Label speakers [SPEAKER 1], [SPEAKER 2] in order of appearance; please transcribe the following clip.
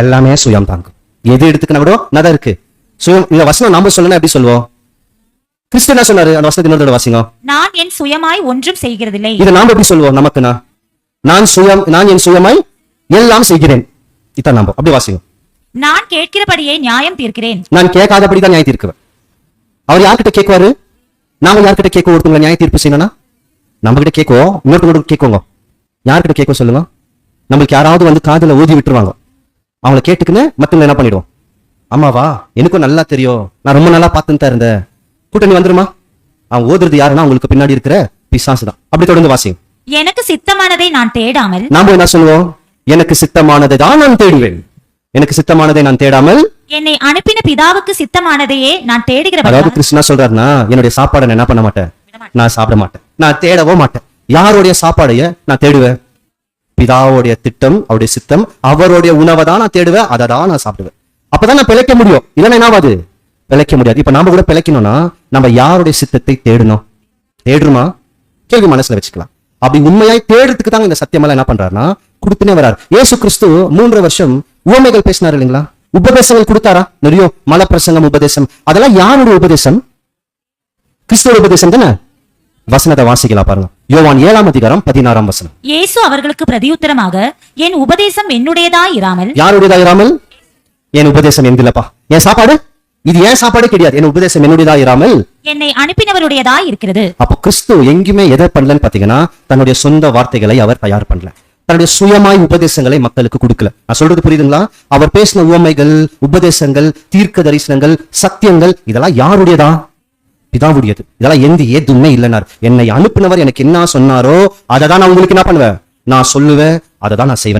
[SPEAKER 1] எல்லாமே சுயம் தாங்கும். எது எடுத்துக்கினா கூட நதான் இருக்கு. சுயம். இந்த வசனம் நாம சொல்லணும் எப்படி சொல்லுவோம்? கிறிஸ்து என்ன சொன்னாரு? அந்த வசனத்தை இன்னொரு வாசிங்க.
[SPEAKER 2] நான் என் சுயமாய் ஒன்றும் செய்கிறதில்லை.
[SPEAKER 1] இதை நாம எப்படி சொல்லுவோம்? நமக்குனா நான் என் சுயமாய் எல்லாம் செய்கிறேன். இதான் நாம அப்படி வாசிங்க.
[SPEAKER 2] நான் கேட்கிறபடியே நியாயம் தீர்க்கிறேன்.
[SPEAKER 1] நான் கேட்காதபடிதான் நியாயம் தீர்க்குவேன். அவர் யார்கிட்ட கேட்குவாரு? நாம யார்கிட்ட கேட்க ஒருத்தவங்களை நியாய தீர்ப்பு செய்யணும்னா நம்ம கிட்ட கேட்குவோம், இன்னொருத்தவங்க கேட்குவோங்க. யார்கிட்ட கேட்க சொல்லுங்க? நம்மளுக்கு யாராவது வந்து காதுல ஊதி விட்டுருவாங்க. அவங்கள கேட்டுக்குன்னு மத்தவங்க என்ன பண்ணிடுவோம்? அம்மாவா, எனக்கும் நல்லா தெரியும், நான் ரொம்ப நல்லா பார்த்துன்னு தான் இருந்தேன். கூட்டணி வந்துருமா? அவன் ஓதுறது யாருன்னா உங்களுக்கு பின்னாடி இருக்கிற பிசாசு தான். அப்படி தொடர்ந்து வாசிங்க.
[SPEAKER 2] எனக்கு சித்தமானதை நான் தேடாமல்.
[SPEAKER 1] நாம என்ன சொல்லுவோம்? எனக்கு சித்தமானதை தான் நான் தேடுவேன். எனக்கு சித்தமானதை நான் தேடாமல்
[SPEAKER 2] என்னை அனுப்பின பிதாவுக்கு சித்தமானதையே நான் தேடுகிறேன்.
[SPEAKER 1] அதாவது கிருஷ்ணா சொல்றாருன்னா, என்னுடைய சாப்பாடை நான் என்ன பண்ண மாட்டேன், நான் சாப்பிட மாட்டேன், நான் தேடவோ மாட்டேன். யாருடைய சாப்பாடைய நான் தேடுவேன்? பிதாவுடைய திட்டம், அவருடைய சித்தம், அவருடைய உணவை தான் நான் தேடுவேன், அதை தான் நான் சாப்பிடுவேன். அப்பதான் நான் பிழைக்க முடியும். இல்லைன்னா என்னாவது பிழைக்க முடியாது. இப்ப நாம கூட பிழைக்கணும்னா நம்ம யாருடைய சித்தத்தை தேடணும்? தேடுமா? கேள்வி மனசுல வச்சுக்கலாம். அப்படி உண்மையாய் தேடுறதுக்கு தாங்க இந்த சத்தியமெல்லாம் என்ன பண்றாருன்னா கொடுத்துனே வர்றாரு. இயேசு கிறிஸ்து 3 வருஷம் உவமைகள் பேசினார் இல்லைங்களா? உபதேசங்கள் கொடுத்தாரா? நிறைய மல பிரசங்கம், உபதேசம். அதெல்லாம் யாருடைய உபதேசம்? கிறிஸ்துவ உபதேசம் தானே. வசனத்தை வாசிக்கலாம் பாருங்க. யோவான் 7ஆம் அதிகாரம் 16ஆம் வசனம்.
[SPEAKER 2] இயேசு அவர்களுக்கு பிரதியுத்தரமாக, என் உபதேசம் என்னுடையதாய் இராமல்.
[SPEAKER 1] யாருடையதா இராமல்? என் உபதேசம் எந்தில்லப்பா. என் சாப்பாடு இது ஏன் சாப்பாடு கிடையாது. என் உபதேசம் என்னுடையதா இராமல்
[SPEAKER 2] என்னை அனுப்பினவருடையதாய் இருக்கிறது.
[SPEAKER 1] அப்போ கிறிஸ்து எங்குமே எதை பண்ணலன்னு பாத்தீங்கன்னா, தன்னுடைய சொந்த வார்த்தைகளை அவர் தயார் பண்ணல. தன்னுடைய சுயமாய் உபதேசங்களை மக்களுக்கு கொடுக்கல. நான் சொல்றது புரியுதுங்களா? அவர் பேசின உவமைகள், உபதேசங்கள், தீர்க்க தரிசனங்கள், சத்தியங்கள் இதெல்லாம் யாருடையதா? பிதாவுடையது. இதெல்லாம் எதுவுமே இல்லைனார். என்னை அனுப்பினவர் எனக்கு என்ன சொன்னாரோ அதை தான் நான் உங்களுக்கு என்ன பண்ணுவேன், நான் சொல்லுவேன், அதை தான் நான் செய்வேன்.